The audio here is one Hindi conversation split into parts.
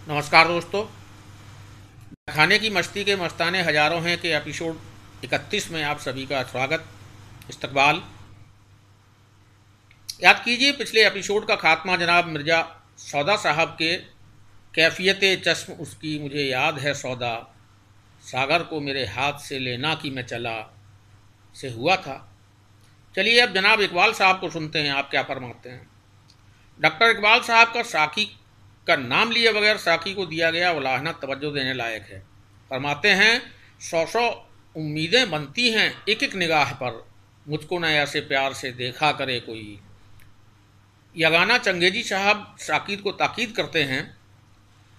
नमस्कार दोस्तों। खाने की मस्ती के मस्ताने हजारों हैं के एपिसोड 31 में आप सभी का स्वागत इस्तकबाल। याद कीजिए, पिछले एपिसोड का खात्मा जनाब मिर्ज़ा सौदा साहब के कैफियत चश्म उसकी मुझे याद है सौदा, सागर को मेरे हाथ से लेना कि मैं चला से हुआ था। चलिए अब जनाब इकबाल साहब को सुनते हैं, आप क्या फरमाते हैं। डॉक्टर इकबाल साहब का साकी का नाम लिए बगैर साकी को दिया गया उलाहना तवज्जो देने लायक है। फरमाते हैं, सौ सौ उम्मीदें बनती हैं एक एक निगाह पर, मुझको न ऐसे प्यार से देखा करे कोई। यगाना चंगेजी साहब साकिर को ताकीद करते हैं,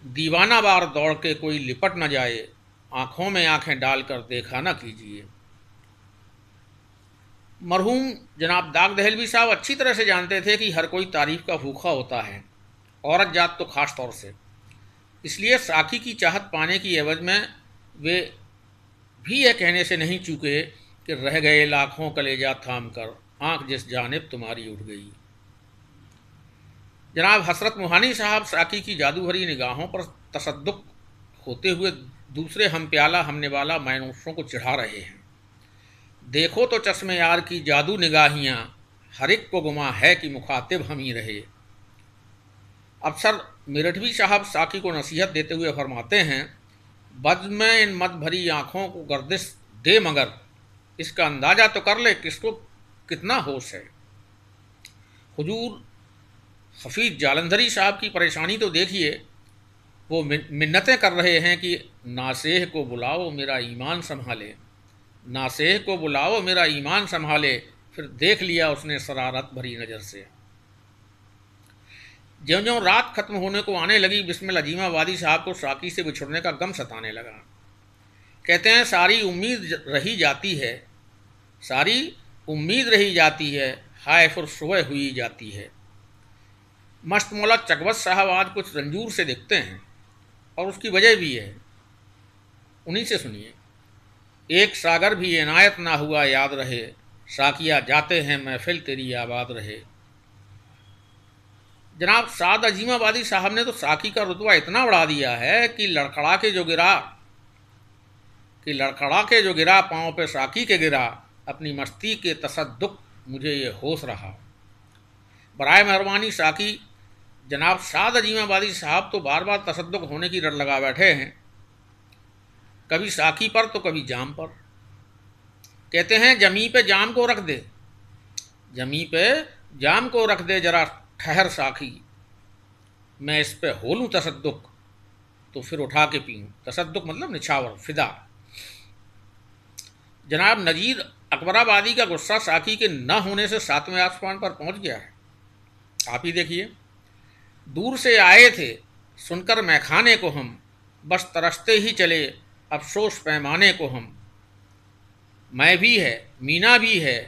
दीवाना बार दौड़ के कोई लिपट न जाए, आंखों में आंखें डालकर देखा न कीजिए। मरहूम जनाब दाग दहलवी साहब अच्छी तरह से जानते थे कि हर कोई तारीफ का भूखा होता है, औरत जात तो खास तौर से। इसलिए साकी की चाहत पाने की एवज में वे भी यह कहने से नहीं चूके कि रह गए लाखों कलेजा थाम कर, आंख जिस जानिब तुम्हारी उठ गई। जनाब हसरत मुहानी साहब साकी की जादू भरी निगाहों पर तसद्दुक होते हुए दूसरे हम प्याला हमने वाला मायूसों को चिढ़ा रहे हैं। देखो तो चश्मे यार की जादू निगाहियाँ, हर एक को गुमा है कि मुखातिब हम ही रहे। अफसर मेरठवी साहब साकी को नसीहत देते हुए फरमाते हैं, बज़्म में इन मद भरी आँखों को गर्दिश दे, मगर इसका अंदाज़ा तो कर ले किसको कितना होश है। हुजूर हफीज जालंधरी साहब की परेशानी तो देखिए, वो मिन्नतें कर रहे हैं कि नासेह को बुलाओ मेरा ईमान संभाले, नासेह को बुलाओ मेरा ईमान संभाले। फिर देख लिया उसने शरारत भरी नज़र से। ज्यों ज्यों रात खत्म होने को आने लगी, बिस्मिल अजीमाबादी साहब को साकी से बिछुड़ने का गम सताने लगा। कहते हैं, सारी उम्मीद रही जाती है, सारी उम्मीद रही जाती है, हाय फिर सुबह हुई जाती है। मस्त मौला चकवत साहब आज कुछ रंजूर से दिखते हैं, और उसकी वजह भी है, उन्हीं से सुनिए। एक सागर भी इनायत ना हुआ याद रहे, साकिया जाते हैं महफिल तेरी आबाद रहे। जनाब साद अजीमाबादी साहब ने तो साकी का रुतबा इतना बढ़ा दिया है कि लड़खड़ा के जो गिरा पाँव पे साकी के गिरा, अपनी मस्ती के तसद्दुक मुझे ये होश रहा। बराए मेहरबानी साकी जनाब साद अजीमाबादी साहब तो बार बार तसद्दुक होने की रट लगा बैठे हैं, कभी साकी पर तो कभी जाम पर। कहते हैं, जमी पे जाम को रख दे, जमी पे जाम को रख दे, जरा ठहर साकी, मैं इस पे हो लूँ तसद्दुक तो फिर उठा के पीऊँ। तसद्दुक मतलब निछावर, फिदा। जनाब नजीर अकबराबादी का गुस्सा साकी के न होने से 7वें आसमान पर पहुँच गया है। आप ही देखिए, दूर से आए थे सुनकर मैखाने को हम, बस तरसते ही चले अफसोस पैमाने को हम। मैं भी है, मीना भी है,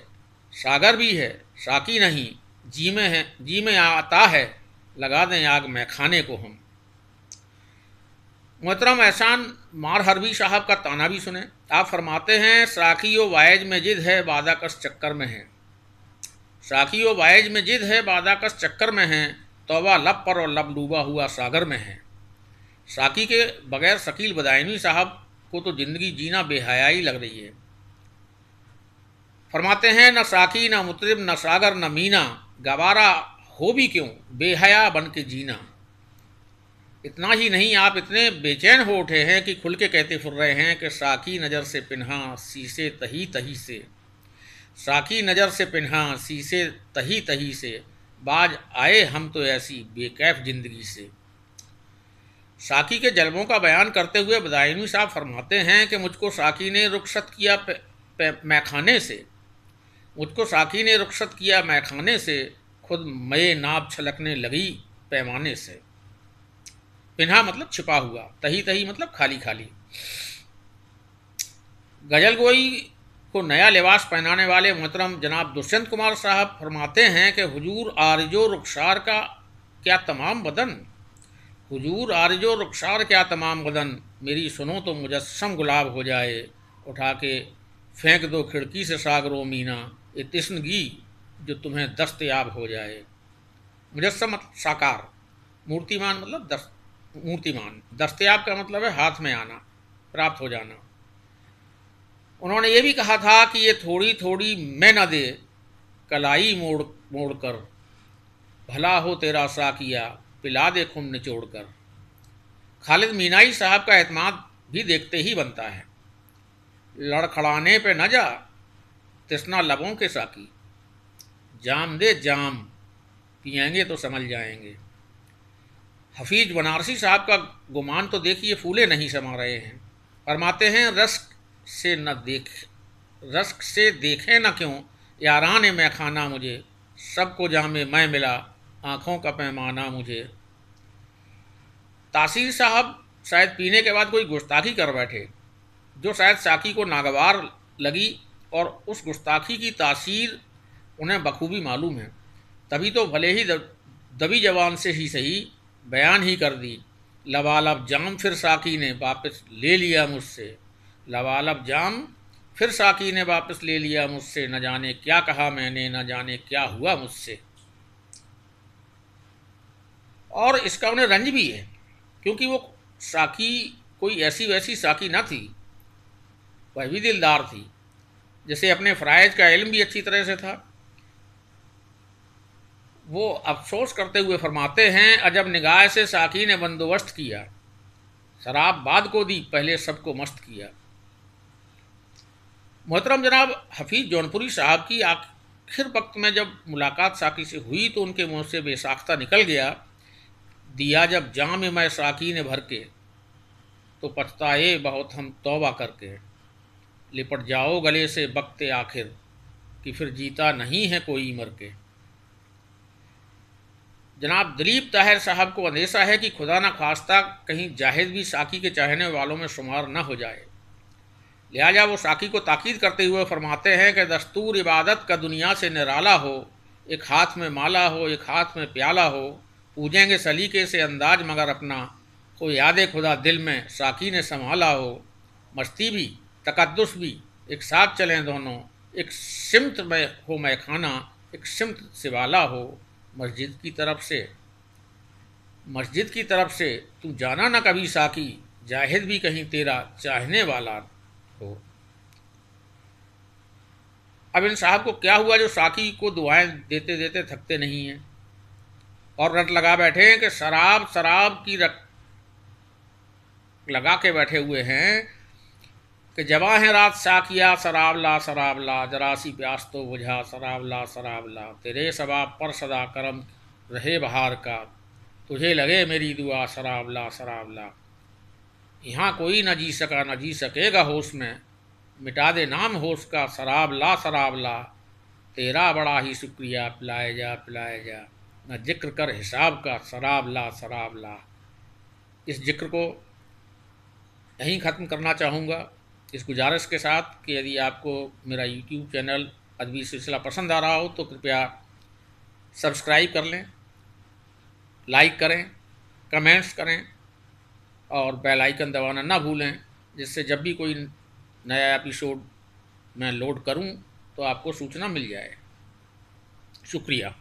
सागर भी है, साकी नहीं, जी में आता है, लगा दें आग मैखाने को हम। मोहतरम एहसान मार हरबी साहब का ताना भी सुने। आप फरमाते हैं, साकियो वायज में जिद है, बादाकस चक्कर में है, साकियो वायज में जिद है, बादाकस चक्कर में है, तौबा लब पर और लब डूबा हुआ सागर में है। साकी के बगैर शकील बदायनी साहब को तो ज़िंदगी जीना बेहयाई लग रही है। फरमाते हैं, न साकी न मुतरिब न सागर न मीना, गवारा हो भी क्यों बेहया बन के जीना। इतना ही नहीं, आप इतने बेचैन हो उठे हैं कि खुल के कहते फिर रहे हैं कि साकी नज़र से पिन्हा शीशे तही तही से, साकी नज़र से पिन्हा शीशे तही तही से, बाज आए हम तो ऐसी बेकैफ ज़िंदगी से। साकी के जलवों का बयान करते हुए बदायनी साहब फरमाते हैं कि मुझको साकी ने रुखसत किया मैखाने से, मुझको साकी ने रुखसत किया मैखाने से, खुद मये नाब छलकने लगी पैमाने से। पिन्हा मतलब छिपा हुआ, तही तही मतलब खाली खाली। गजल गोई को नया लिबास पहनाने वाले मोहतरम जनाब दुष्यंत कुमार साहब फरमाते हैं कि हुजूर आरजो रुखसार का क्या तमाम बदन, हुजूर आरजो रुखसार क्या तमाम बदन, मेरी सुनो तो मुजस्सम गुलाब हो जाए, उठा के फेंक दो खिड़की से सागरो मीना, ये तिस्नगी जो तुम्हें दस्तयाब हो जाए। मुजस्सम मतलब साकार, मूर्तिमान मतलब मूर्तिमान। दस्तयाब का मतलब है हाथ में आना, प्राप्त हो जाना। उन्होंने ये भी कहा था कि ये थोड़ी थोड़ी मैं न दे, कलाई मोड़ मोड़ कर, भला हो तेरा साकिया, पिला दे खुम निचोड़ कर। खालिद मीनाई साहब का एतमाद भी देखते ही बनता है। लड़खड़ाने पे न जा, तिस्ना लबों के साकी, जाम दे जाम, पिएंगे तो समझ जाएंगे। हफीज बनारसी साहब का गुमान तो देखिए फूले नहीं समा रहे हैं। फरमाते हैं रस्क से देखें न क्यों यारान मैं खाना मुझे, सबको जामे मैं मिला, आँखों का पैमाना मुझे। तासीर साहब शायद पीने के बाद कोई गुस्ताखी कर बैठे, जो शायद साकी को नागवार लगी, और उस गुस्ताखी की तासीर उन्हें बखूबी मालूम है। तभी तो भले ही दबी जवान से ही सही बयान ही कर दी, लबालब जाम फिर साकी ने वापस ले लिया मुझसे। लबालब जाम फिर साकी ने वापस ले लिया मुझसे, न जाने क्या कहा मैंने, न जाने क्या हुआ मुझसे। और इसका उन्हें रंज भी है, क्योंकि वो साकी कोई ऐसी वैसी साकी न थी, वह भी दिलदार थी, जैसे अपने फ़राइज़ का इल्म भी अच्छी तरह से था। वो अफसोस करते हुए फरमाते हैं, अजब निगाह से साकी ने बंदोबस्त किया, शराब बाद को दी, पहले सबको मस्त किया। मोहतरम जनाब हफीज़ जौनपुरी साहब की आखिर वक्त में जब मुलाकात साकी से हुई तो उनके मुँह से बेसाख्ता निकल गया, दिया जब जाम मैं साकी ने भर के, तो पछताए बहुत हम तौबा करके। लिपट जाओ गले से बकते आखिर, कि फिर जीता नहीं है कोई मर के। जनाब दिलीप ताहिर साहब को अंदेशा है कि खुदा न खास्ता कहीं जाहिद भी साकी के चाहने वालों में शुमार न हो जाए, लिहाजा वो साकी को ताकीद करते हुए फरमाते हैं कि दस्तूर इबादत का दुनिया से निराला हो, एक हाथ में माला हो, एक हाथ में प्याला हो, पूजेंगे सलीके से अंदाज मगर अपना, को याद खुदा दिल में साकी ने संभाला हो। मस्ती भी तकद्दुस भी एक साथ चलें दोनों, एक सिमत में हो मैखाना, एक सिमत सिवाला हो। मस्जिद की तरफ से तू जाना न कभी साकी, जाहिद भी कहीं तेरा चाहने वाला हो। अब इन साहब को क्या हुआ जो साकी को दुआएं देते देते थकते नहीं हैं, और रट लगा बैठे हैं कि शराब शराब की रट लगा के बैठे हुए हैं कि जवा है रात साकिया, शराब ला जरा सी प्यास तो बुझा, शराब ला तेरे सबाब पर सदा करम रहे बहार का, तुझे लगे मेरी दुआ, शराब ला। यहाँ कोई न जी सका न जी सकेगा होश में, मिटा दे नाम होश का, शराब ला तेरा बड़ा ही शुक्रिया, पिलाए जा न जिक्र कर हिसाब का, शराब ला। इस जिक्र को यहीं ख़त्म करना चाहूँगा, इस गुजारिश के साथ कि यदि आपको मेरा YouTube चैनल अदबी सिलसिला पसंद आ रहा हो तो कृपया सब्सक्राइब कर लें, लाइक करें, कमेंट्स करें और बेल आइकन दबाना ना भूलें, जिससे जब भी कोई नया एपिसोड मैं लोड करूं तो आपको सूचना मिल जाए। शुक्रिया।